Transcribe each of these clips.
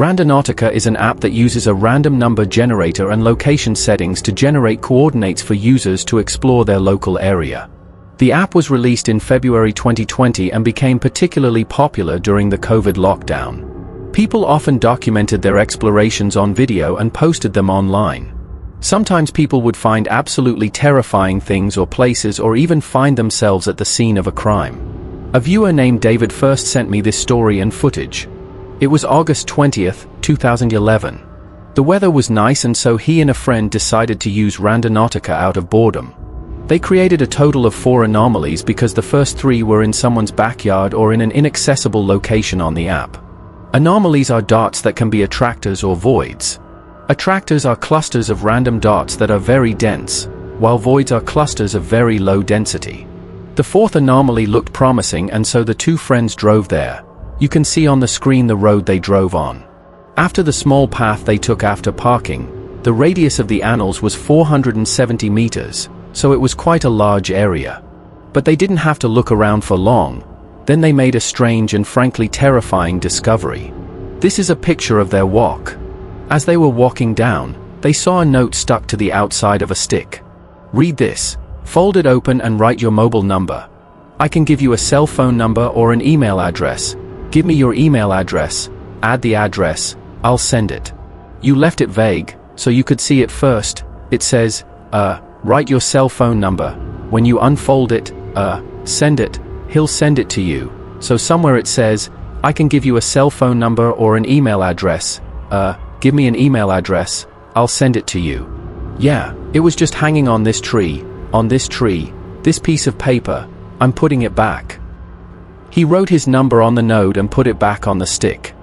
Randonautica is an app that uses a random number generator and location settings to generate coordinates for users to explore their local area. The app was released in February 2020 and became particularly popular during the COVID lockdown. People often documented their explorations on video and posted them online. Sometimes people would find absolutely terrifying things or places, or even find themselves at the scene of a crime. A viewer named David first sent me this story and footage. It was August 20th, 2011. The weather was nice, and so he and a friend decided to use Randonautica out of boredom. They created a total of 4 anomalies because the first 3 were in someone's backyard or in an inaccessible location on the app. Anomalies are dots that can be attractors or voids. Attractors are clusters of random dots that are very dense, while voids are clusters of very low density. The 4th anomaly looked promising, and so the 2 friends drove there. You can see on the screen the road they drove on. After the small path they took after parking, the radius of the annals was 470 meters, so it was quite a large area. But they didn't have to look around for long. Then they made a strange and frankly terrifying discovery. This is a picture of their walk. As they were walking down, they saw a note stuck to the outside of a stick. Read this. Fold it open and write your mobile number. I can give you a cell phone number or an email address. Give me your email address. Add the address. I'll send it. You left it vague, so you could see it first. It says, write your cell phone number. When you unfold it, send it. He'll send it to you. So somewhere it says, I can give you a cell phone number or an email address. Give me an email address, I'll send it to you. Yeah, it was just hanging on this tree, this piece of paper. I'm putting it back. He wrote his number on the note and put it back on the stick.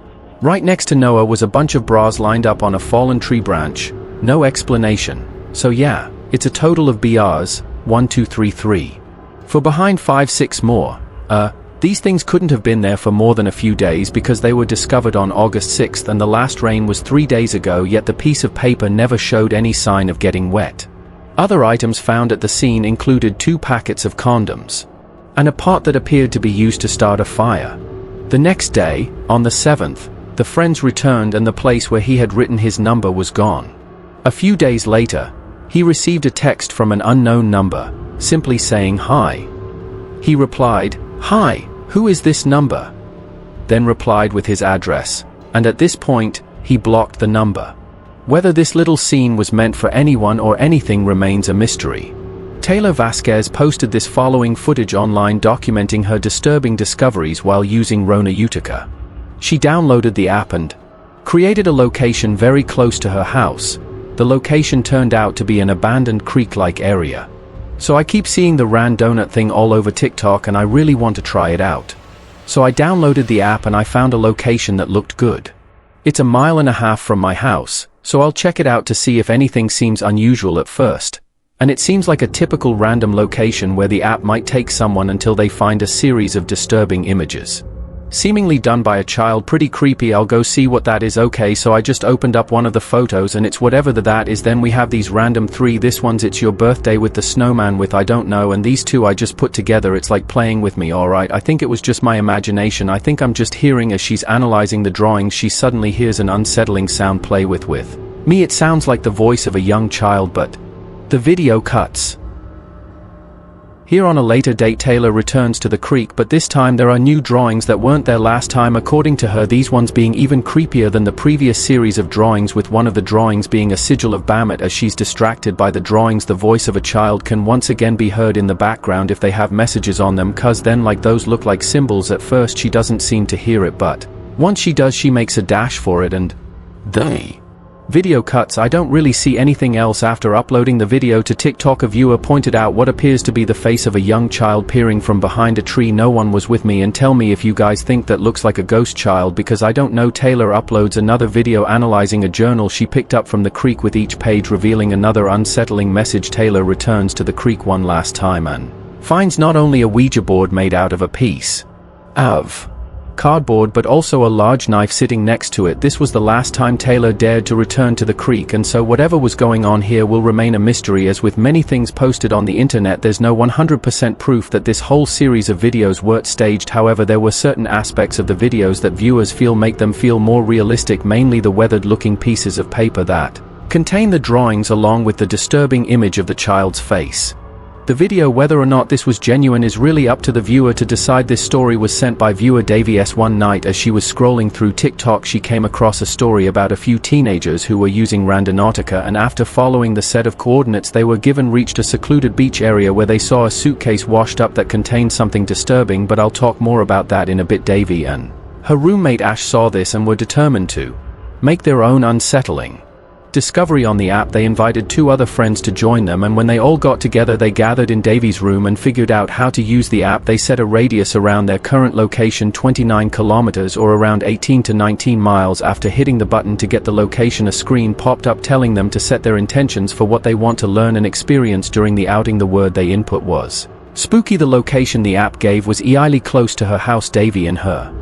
Right next to Noah was a bunch of bras lined up on a fallen tree branch. No explanation. So yeah, it's a total of BRs, 1, 2, 3, 3. For behind 5, 6 more. These things couldn't have been there for more than a few days because they were discovered on August 6th and the last rain was 3 days ago, yet the piece of paper never showed any sign of getting wet. Other items found at the scene included 2 packets of condoms and a pot that appeared to be used to start a fire. The next day, on the 7th, the friends returned and the place where he had written his number was gone. A few days later, he received a text from an unknown number, simply saying hi. He replied, "Hi, who is this number?" Then replied with his address, and at this point, he blocked the number. Whether this little scene was meant for anyone or anything remains a mystery. Taylor Vasquez posted this following footage online documenting her disturbing discoveries while using Randonautica. She downloaded the app and created a location very close to her house. The location turned out to be an abandoned creek-like area. So I keep seeing the Randonut thing all over TikTok and I really want to try it out. So I downloaded the app and I found a location that looked good. It's 1.5 miles from my house, so I'll check it out to see if anything seems unusual at first. And it seems like a typical random location where the app might take someone until they find a series of disturbing images. Seemingly done by a child, pretty creepy. I'll go see what that is. Okay, so I just opened up one of the photos and it's whatever that is. Then we have these random 3. This one's it's your birthday with the snowman with I don't know, and these 2 I just put together. It's like playing with me. Alright, I think it was just my imagination. I think I'm just hearing as she's analyzing the drawings, she suddenly hears an unsettling sound play with me. It sounds like the voice of a young child, but the video cuts. Here on a later date, Taylor returns to the creek, but this time there are new drawings that weren't there last time according to her, these ones being even creepier than the previous series of drawings, with one of the drawings being a sigil of Bamut. As she's distracted by the drawings, the voice of a child can once again be heard in the background if they have messages on them, cause then like those look like symbols. At first she doesn't seem to hear it, but once she does she makes a dash for it and they video cuts. I don't really see anything else. After uploading the video to TikTok, a viewer pointed out what appears to be the face of a young child peering from behind a tree. No one was with me, and tell me if you guys think that looks like a ghost child, because I don't know. Taylor uploads another video analyzing a journal she picked up from the creek, with each page revealing another unsettling message. Taylor returns to the creek one last time and finds not only a Ouija board made out of a piece of cardboard but also a large knife sitting next to it. This was the last time Taylor dared to return to the creek, and so whatever was going on here will remain a mystery. As with many things posted on the internet, there's no 100% proof that this whole series of videos were staged. However, there were certain aspects of the videos that viewers feel make them feel more realistic, mainly the weathered looking pieces of paper that contain the drawings along with the disturbing image of the child's face. The video, whether or not this was genuine, is really up to the viewer to decide. This story was sent by viewer Davy S. One night as she was scrolling through TikTok, she came across a story about a few teenagers who were using Randonautica, and after following the set of coordinates they were given reached a secluded beach area where they saw a suitcase washed up that contained something disturbing, but I'll talk more about that in a bit. Davy and her roommate Ash saw this and were determined to make their own unsettling discovery on the app. They invited 2 other friends to join them, and when they all got together they gathered in Davy's room and figured out how to use the app. They set a radius around their current location 29 kilometers or around 18 to 19 miles. After hitting the button to get the location, a screen popped up telling them to set their intentions for what they want to learn and experience during the outing. The word they input was spooky. The location the app gave was eerily close to her house. Davy and her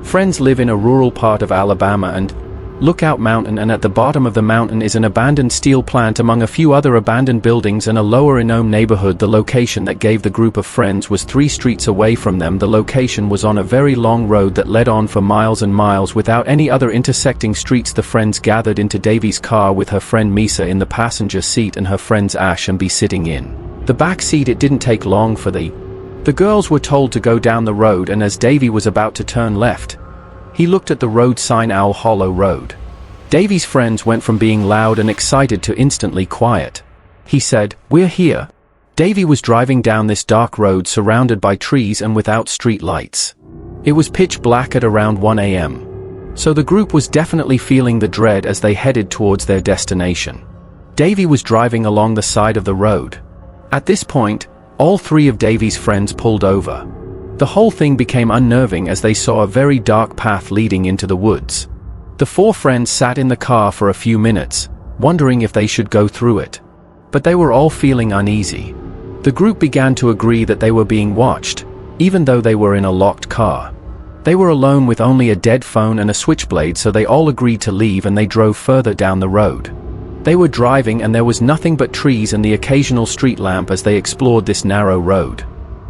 friends live in a rural part of Alabama and Lookout Mountain, and at the bottom of the mountain is an abandoned steel plant among a few other abandoned buildings and a lower Enome neighborhood. The location that gave the group of friends was 3 streets away from them. The location was on a very long road that led on for miles and miles without any other intersecting streets. The friends gathered into Davy's car with her friend Misa in the passenger seat and her friends Ash and B sitting in the back seat. It didn't take long for the girls were told to go down the road, and as Davy was about to turn left, he looked at the road sign Owl Hollow Road. Davy's friends went from being loud and excited to instantly quiet. He said, "We're here." Davy was driving down this dark road surrounded by trees and without street lights. It was pitch black at around 1 a.m. So the group was definitely feeling the dread as they headed towards their destination. Davy was driving along the side of the road. At this point, all 3 of Davy's friends pulled over. The whole thing became unnerving as they saw a very dark path leading into the woods. The 4 friends sat in the car for a few minutes, wondering if they should go through it. But they were all feeling uneasy. The group began to agree that they were being watched, even though they were in a locked car. They were alone with only a dead phone and a switchblade, so they all agreed to leave and they drove further down the road. They were driving and there was nothing but trees and the occasional street lamp as they explored this narrow road.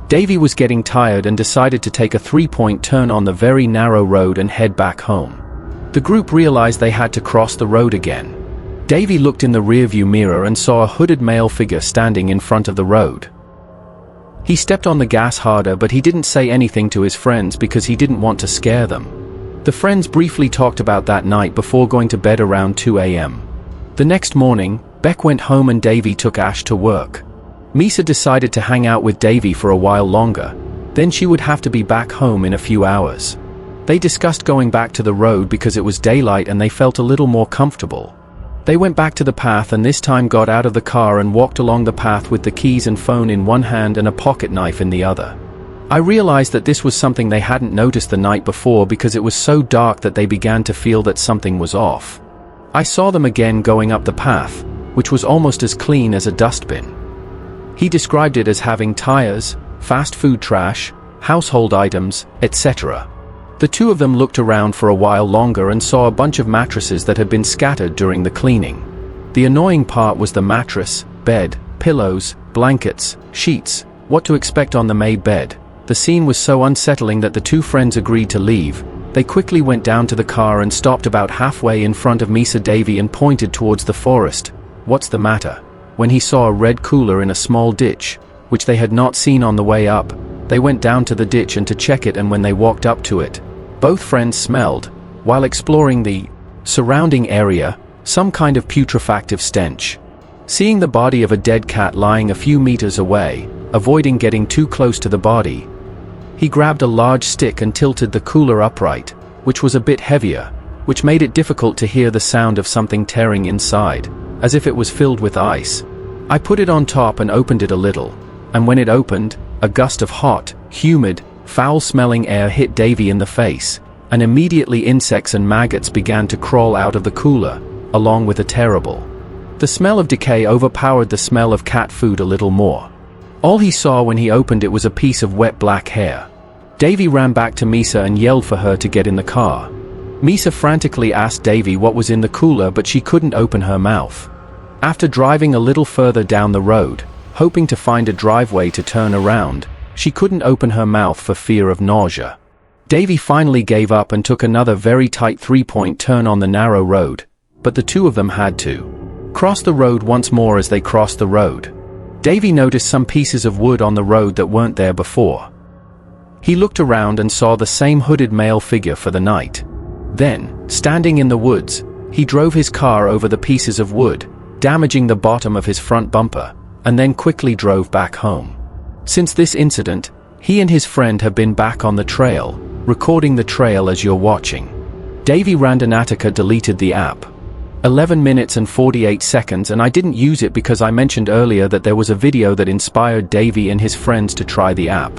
Davy was getting tired and decided to take a 3-point turn on the very narrow road and head back home. The group realized they had to cross the road again. Davy looked in the rearview mirror and saw a hooded male figure standing in front of the road. He stepped on the gas harder, but he didn't say anything to his friends because he didn't want to scare them. The friends briefly talked about that night before going to bed around 2 a.m. The next morning, Beck went home and Davy took Ash to work. Misa decided to hang out with Davy for a while longer, then she would have to be back home in a few hours. They discussed going back to the road because it was daylight and they felt a little more comfortable. They went back to the path and this time got out of the car and walked along the path with the keys and phone in one hand and a pocket knife in the other. I realized that this was something they hadn't noticed the night before because it was so dark that they began to feel that something was off. I saw them again going up the path, which was almost as clean as a dustbin. He described it as having tires, fast food trash, household items, etc. The 2 of them looked around for a while longer and saw a bunch of mattresses that had been scattered during the cleaning. The annoying part was the mattress, bed, pillows, blankets, sheets, what to expect on the made bed. The scene was so unsettling that the 2 friends agreed to leave. They quickly went down to the car and stopped about halfway in front of Misa. Davy and pointed towards the forest. "What's the matter?" When he saw a red cooler in a small ditch, which they had not seen on the way up, they went down to the ditch and to check it, and when they walked up to it, both friends smelled, while exploring the surrounding area, some kind of putrefactive stench. Seeing the body of a dead cat lying a few meters away, avoiding getting too close to the body, he grabbed a large stick and tilted the cooler upright, which was a bit heavier, which made it difficult to hear the sound of something tearing inside, as if it was filled with ice. I put it on top and opened it a little, and when it opened, a gust of hot, humid, foul-smelling air hit Davy in the face, and immediately insects and maggots began to crawl out of the cooler, along with a terrible. The smell of decay overpowered the smell of cat food a little more. All he saw when he opened it was a piece of wet black hair. Davy ran back to Misa and yelled for her to get in the car. Misa frantically asked Davy what was in the cooler, but she couldn't open her mouth. After driving a little further down the road, hoping to find a driveway to turn around, she couldn't open her mouth for fear of nausea. Davy finally gave up and took another very tight three-point turn on the narrow road, but the two of them had to cross the road once more. As they crossed the road, Davy noticed some pieces of wood on the road that weren't there before. He looked around and saw the same hooded male figure for the night. Then, standing in the woods, he drove his car over the pieces of wood, damaging the bottom of his front bumper, and then quickly drove back home. Since this incident, he and his friend have been back on the trail, recording the trail as you're watching. Davy Randonautica deleted the app. 11 minutes and 48 seconds, and I didn't use it because I mentioned earlier that there was a video that inspired Davy and his friends to try the app.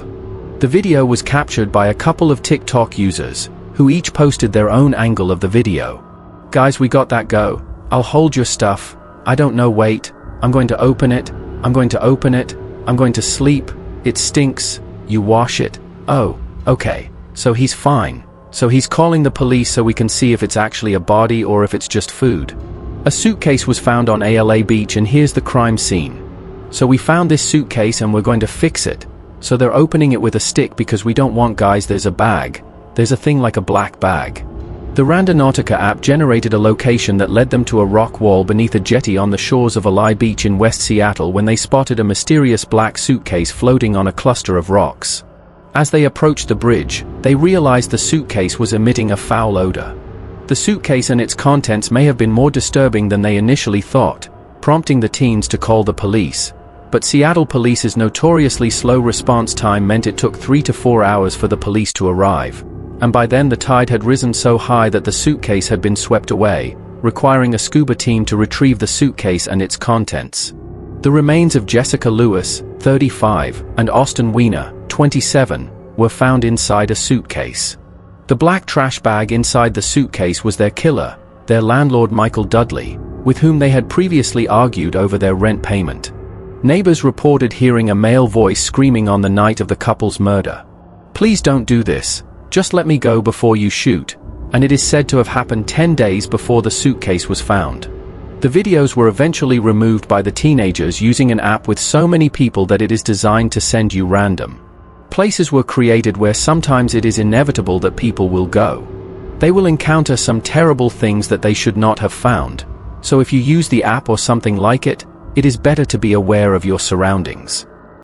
The video was captured by a couple of TikTok users, who each posted their own angle of the video. Guys, we got that go. I'll hold your stuff. I don't know, wait. I'm going to open it. I'm going to open it. I'm going to sleep. It stinks. You wash it. Oh, okay. So he's fine. So he's calling the police so we can see if it's actually a body or if it's just food. A suitcase was found on ALA Beach, and here's the crime scene. So we found this suitcase and we're going to fix it. So they're opening it with a stick because we don't want, guys, there's a bag. There's a thing like a black bag. The Randonautica app generated a location that led them to a rock wall beneath a jetty on the shores of ALA Beach in West Seattle when they spotted a mysterious black suitcase floating on a cluster of rocks. As they approached the bridge, they realized the suitcase was emitting a foul odor. The suitcase and its contents may have been more disturbing than they initially thought, prompting the teens to call the police. But Seattle police's notoriously slow response time meant it took 3 to 4 hours for the police to arrive. And by then the tide had risen so high that the suitcase had been swept away, requiring a scuba team to retrieve the suitcase and its contents. The remains of Jessica Lewis, 35, and Austin Weiner, 27, were found inside a suitcase. The black trash bag inside the suitcase was their killer, their landlord Michael Dudley, with whom they had previously argued over their rent payment. Neighbors reported hearing a male voice screaming on the night of the couple's murder. "Please don't do this. Just let me go before you shoot," and it is said to have happened 10 days before the suitcase was found. The videos were eventually removed by the teenagers using an app with so many people that it is designed to send you random places were created where sometimes it is inevitable that people will go. They will encounter some terrible things that they should not have found. So if you use the app or something like it, it is better to be aware of your surroundings.